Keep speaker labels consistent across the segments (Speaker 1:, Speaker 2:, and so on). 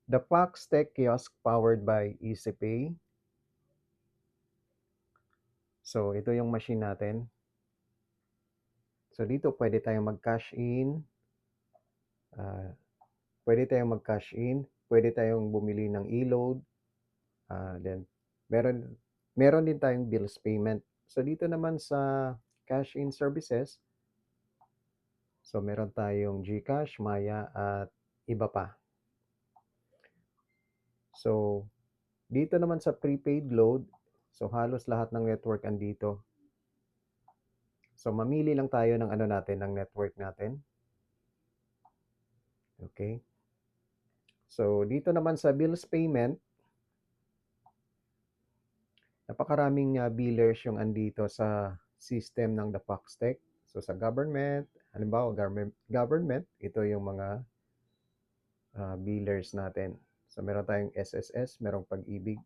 Speaker 1: The Fox Tech Kiosk powered by EasyPay. So, ito yung machine natin. So, dito pwede tayong mag-cash in. Pwede tayong mag-cash in. Pwede tayong bumili ng e-load. Then, meron din tayong bills payment. So, dito naman sa cash in services, so meron tayong GCash, Maya, at iba pa. So, dito naman sa prepaid load, so halos lahat ng network andito. So, mamili lang tayo ng ano natin, ng network natin. Okay. So, dito naman sa bills payment, napakaraming billers yung andito sa system ng The Fox Tech. So, sa government, halimbawa, government, ito yung mga billers natin. So, meron tayong SSS, merong Pag-ibig.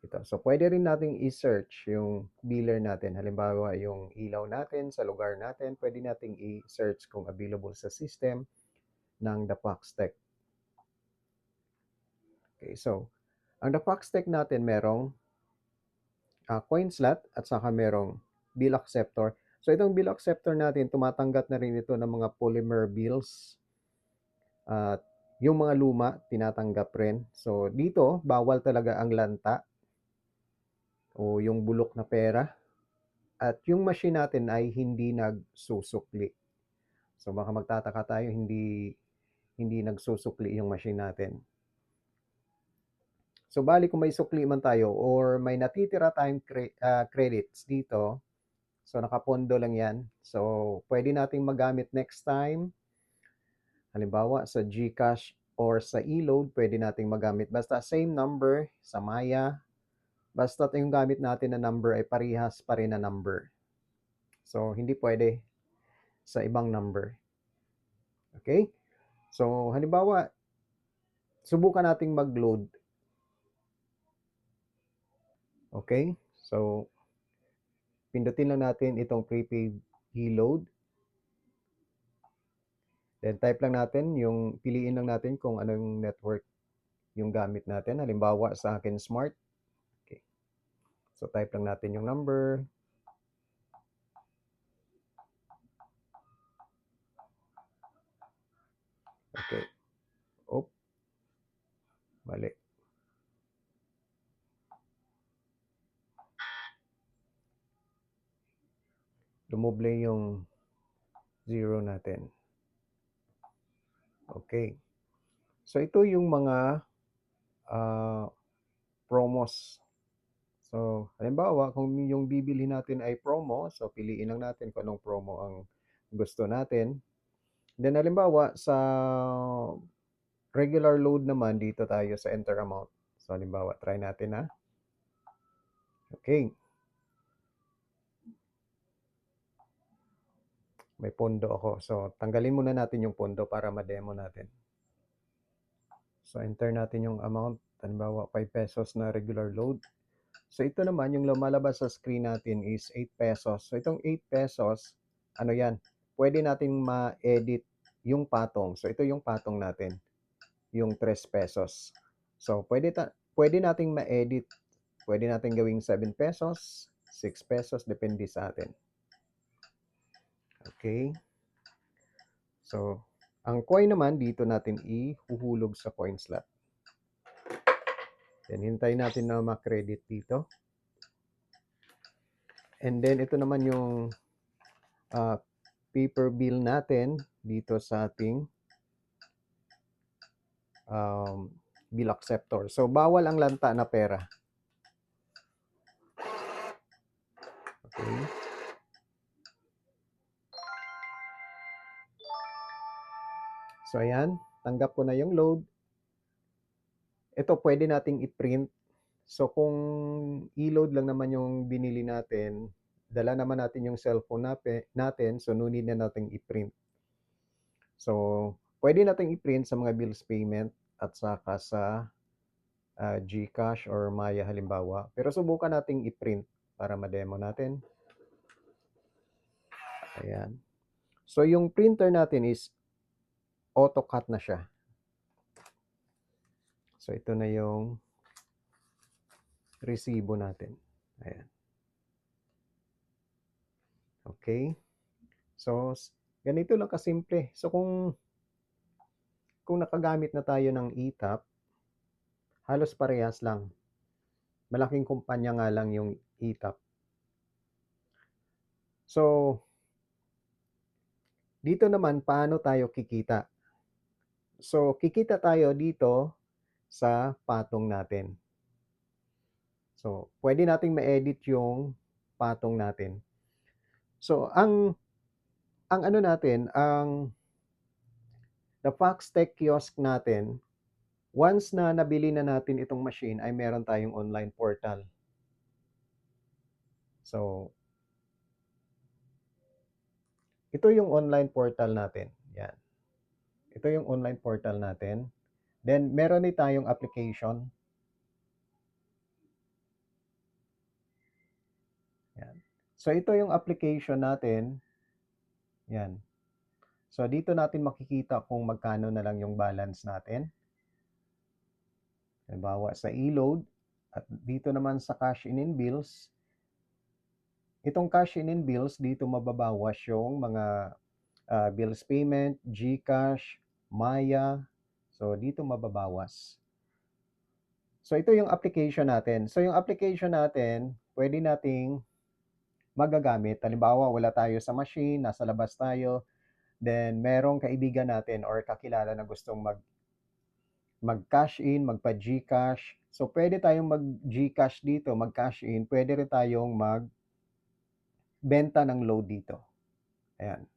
Speaker 1: Ito. So, pwede rin nating i-search yung biller natin. Halimbawa, yung ilaw natin sa lugar natin, pwede nating i-search kung available sa system ng The Fox Tech. Okay, so, ang The Fox Tech natin merong coin slot at saka merong bill acceptor. So, itong bill acceptor natin, tumatanggap na rin ito ng mga polymer bills. At yung mga luma, tinatanggap rin. So, dito, bawal talaga ang lanta o yung bulok na pera. At yung machine natin ay hindi nagsusukli. So, baka magtataka tayo, hindi nagsusukli yung machine natin. So, bali kung may sukli man tayo or may natitira tayong credits dito, so nakapondo lang yan. So, pwede nating magamit next time. Halimbawa, sa GCash or sa e-load, pwede nating magamit. Basta same number sa Maya. Basta yung gamit natin na number ay parehas pa rin na number. So, hindi pwede sa ibang number. Okay? So, halimbawa, subukan nating mag-load. Okay? So, pindutin lang natin itong prepaid e-load. Then, type lang natin yung, piliin lang natin kung anong network yung gamit natin. Halimbawa, sa akin, Smart. Okay. So, type lang natin yung number. Okay. Oh, mali. Dumoble yung 0 natin. Okay. So, ito yung mga promos. So, halimbawa, kung yung bibili natin ay promo, so piliin lang natin kung anong promo ang gusto natin. Then, halimbawa, sa regular load naman, dito tayo sa enter amount. So, halimbawa, try natin ha. Okay. May pondo ako. So, tanggalin muna natin yung pondo para ma-demo natin. So, enter natin yung amount. Halimbawa, 5 pesos na regular load. So, ito naman, yung lumalabas sa screen natin is 8 pesos. So, itong 8 pesos, ano yan? Pwede natin ma-edit yung patong. So, ito yung patong natin. Yung 3 pesos. So, pwede nating ma-edit. Pwede natin gawing 7 pesos, 6 pesos, depende sa atin. Okay. So, ang coin naman, dito natin ihuhulog sa coin slot. Then, hintayin natin na ma-credit dito. And then, ito naman yung paper bill natin dito sa ating bill acceptor. So, bawal ang lanta na pera. Okay. So, ayan. Tanggap ko na yung load. Ito, pwede nating i-print. So, kung i-load lang naman yung binili natin, dala naman natin yung cellphone natin, so no need na nating i-print. So, pwede nating i-print sa mga bills payment at saka sa GCash or Maya halimbawa. Pero subukan nating i-print para ma-demo natin. Ayan. So, yung printer natin is auto-cut na siya. So, ito na yung resibo natin. Ayan. Okay. So, ganito lang kasimple. So, kung nakagamit na tayo ng ETAP, halos parehas lang. Malaking kumpanya nga lang yung ETAP. So, dito naman, paano tayo kikita? So, kikita tayo dito sa patong natin. So, pwede nating ma-edit yung patong natin. So, ang ano natin, the Foxtech kiosk natin, once na nabili na natin itong machine, ay meron tayong online portal. So, ito yung online portal natin. Yan. Ito yung online portal natin. Then, meron din tayong application. Yan. So, ito yung application natin. Yan. So, dito natin makikita kung magkano na lang yung balance natin. Halimbawa sa e-load. At dito naman sa cash in and bills. Itong cash in and bills, dito mababawas yung mga bills payment, GCash, Maya. So, dito mababawas. So, ito yung application natin. So, yung application natin, pwede nating magagamit. Halimbawa, wala tayo sa machine, nasa labas tayo, then merong kaibigan natin or kakilala na gustong mag-cash in, magpa-GCash. So, pwede tayong mag-GCash dito, mag-cash in. Pwede rin tayong magbenta ng load dito. Ayan.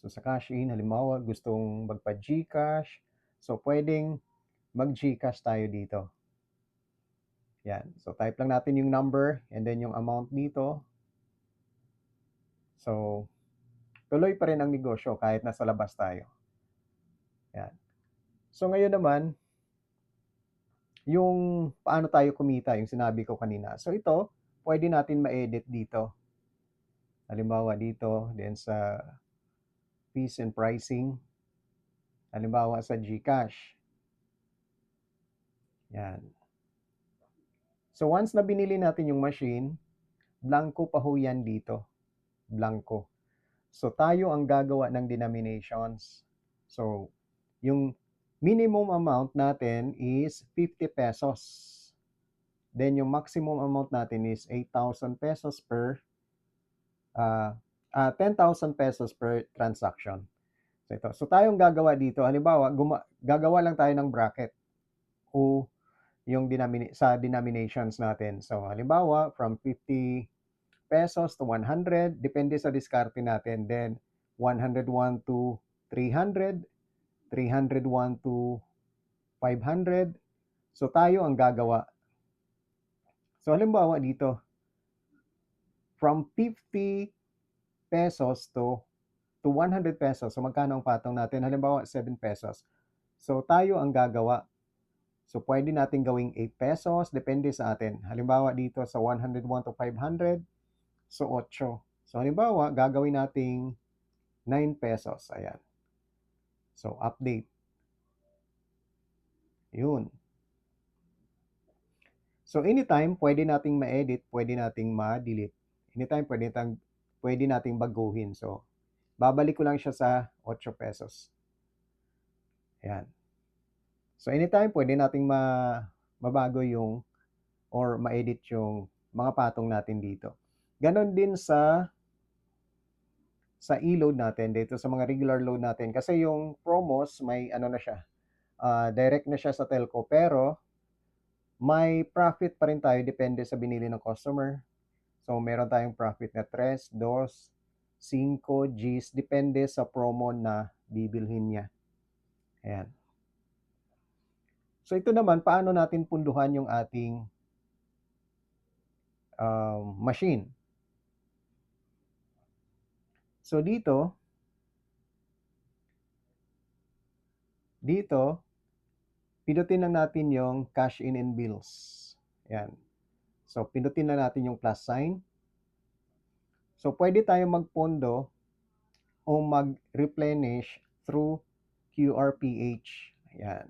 Speaker 1: So, sa cash in, halimbawa, gustong magpa-GCash. So, pwedeng mag-GCash tayo dito. Yan. So, type lang natin yung number and then yung amount dito. So, tuloy pa rin ang negosyo kahit nasa labas tayo. Yan. So, ngayon naman, yung paano tayo kumita, yung sinabi ko kanina. So, ito, pwede natin ma-edit dito. Halimbawa dito, then sa fees and pricing. Halimbawa sa GCash. Yan. So, once na binili natin yung machine, blanco pa ho yan dito. Blanco. So, tayo ang gagawa ng denominations. So, yung minimum amount natin is 50 pesos. Then, yung maximum amount natin is 8,000 pesos per 10,000 pesos per transaction. So, ito. So, tayong gagawa dito. Halimbawa, gagawa lang tayo ng bracket o yung sa denominations natin. So, halimbawa, from 50 pesos to 100, depende sa diskarte natin. Then, 101 to 300, 301 to 500. So, tayo ang gagawa. So, halimbawa dito, from 50 pesos to 100 pesos. So, magkano ang patong natin? Halimbawa, 7 pesos. So, tayo ang gagawa. So, pwede natin gawing 8 pesos. Depende sa atin. Halimbawa dito sa 101 to 500. So, 8. So, halimbawa, gagawin nating 9 pesos. Ayan. So, update. Yun. So, anytime, pwede nating ma-edit, pwede nating ma-delete. Anytime, pwede nating baguhin. So, babalik ko lang siya sa 8 pesos. Ayan. So, anytime, pwede nating mabago yung or ma-edit yung mga patong natin dito. Ganon din sa e-load natin, dito sa mga regular load natin. Kasi yung promos, may ano na siya, direct na siya sa telco. Pero, may profit pa rin tayo depende sa binili ng customer. So, meron tayong profit na 3, 2, 5 Gs. Depende sa promo na bibilhin niya. Ayan. So, ito naman, paano natin punduhan yung ating machine. So, dito, pindutin lang natin yung cash in and bills. Ayan. So, pindutin lang natin yung plus sign. So, pwede tayong magpondo o mag-replenish through QRPH. Ayan.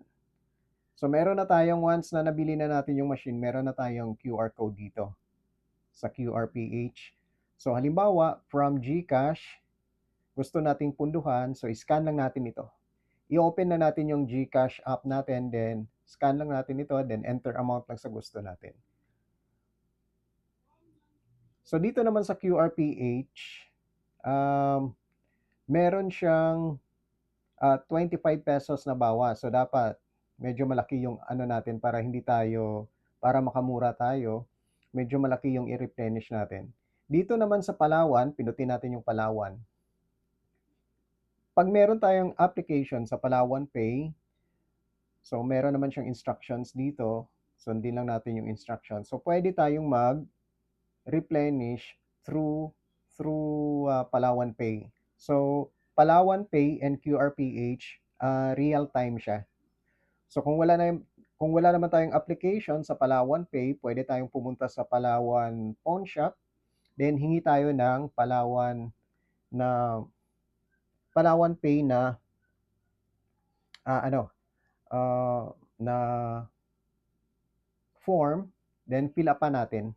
Speaker 1: So, meron na tayong once na nabili na natin yung machine, meron na tayong QR code dito sa QRPH. So, halimbawa, from GCash, gusto nating punduhan, so scan lang natin ito. I-open na natin yung GCash app natin, then scan lang natin ito, then enter amount lang sa gusto natin. So, dito naman sa QRPH, meron siyang 25 pesos na bawas. So, dapat medyo malaki yung ano natin para makamura tayo, medyo malaki yung i-replenish natin. Dito naman sa Palawan, pinutin natin yung Palawan. Pag meron tayong application sa Palawan Pay, so meron naman siyang instructions dito. Sundin lang natin yung instructions. So, pwede tayong mag-replenish through Palawan Pay. So, Palawan Pay and QRPH, real time siya. So kung wala naman tayong application sa Palawan Pay, pwede tayong pumunta sa Palawan Pawn Shop, then hingi tayo ng Palawan Pay na na form, then fill up pa natin.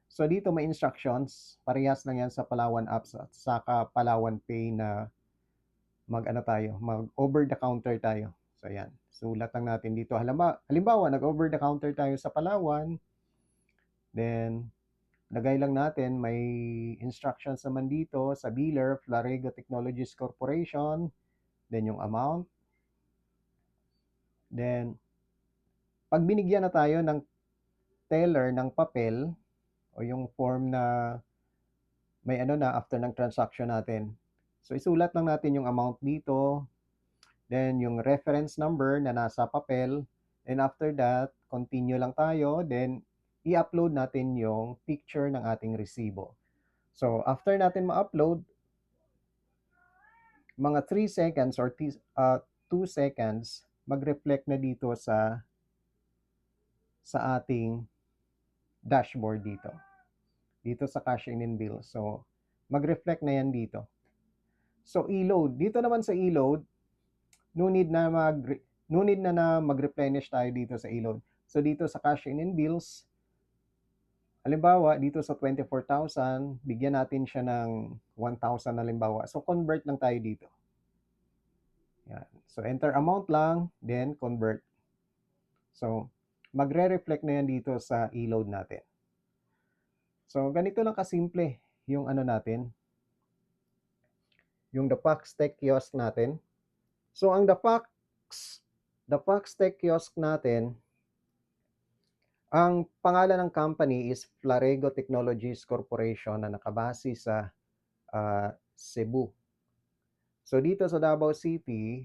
Speaker 1: So dito may instructions, parehas lang yan sa Palawan apps at saka Palawan Pay na mag over the counter tayo. So yan, sulat lang natin dito. Halimbawa, nag-over the counter tayo sa Palawan, then lagay lang natin, may instructions naman dito sa biller, Flarego Technologies Corporation, then yung amount. Then, pag binigyan na tayo ng teller ng papel, o yung form na may after ng transaction natin. So, isulat lang natin yung amount dito, then yung reference number na nasa papel, and after that, continue lang tayo, then i-upload natin yung picture ng ating resibo. So, after natin ma-upload, mga 3 seconds or 2 seconds, mag-reflect na dito sa ating dashboard dito. Dito sa cash in and bill. So, mag-reflect na yan dito. So, e-load. Dito naman sa e-load, no need na mag-replenish tayo dito sa e-load. So, dito sa cash in and bills, halimbawa, dito sa 24,000, bigyan natin siya ng 1,000 halimbawa. So, convert lang tayo dito. Yan. So, enter amount lang, then convert. So, magre-reflect na yan dito sa e-load natin. So, ganito lang kasimple yung natin, yung The Fox Tech Kiosk natin. So, ang The Fox Tech Kiosk natin, ang pangalan ng company is Flarego Technologies Corporation na nakabase sa Cebu. So, dito sa Davao City,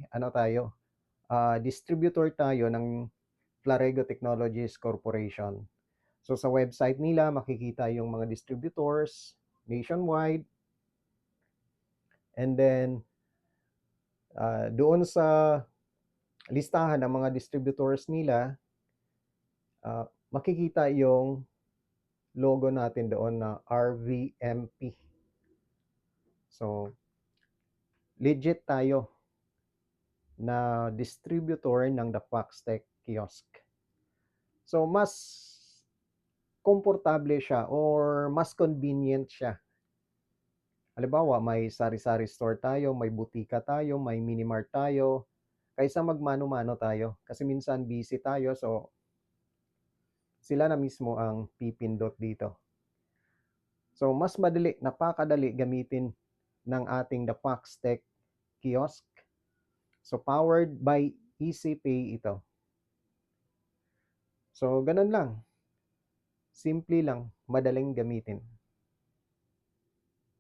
Speaker 1: distributor tayo ng Flarego Technologies Corporation. So, sa website nila, makikita yung mga distributors nationwide. And then, doon sa listahan ng mga distributors nila, makikita yung logo natin doon na RVMP. So, legit tayo na distributor ng The Fox Tech Kiosk. So, mas komportable siya or mas convenient siya. Halimbawa, may sari-sari store tayo, may butika tayo, may minimart tayo, kaysa magmano-mano tayo. Kasi minsan busy tayo, so sila na mismo ang pipindot dito. So, mas madali, napakadali gamitin ng ating The Fox Tech Kiosk. So, powered by EasyPay ito. So, ganun lang. Simple lang, madaling gamitin.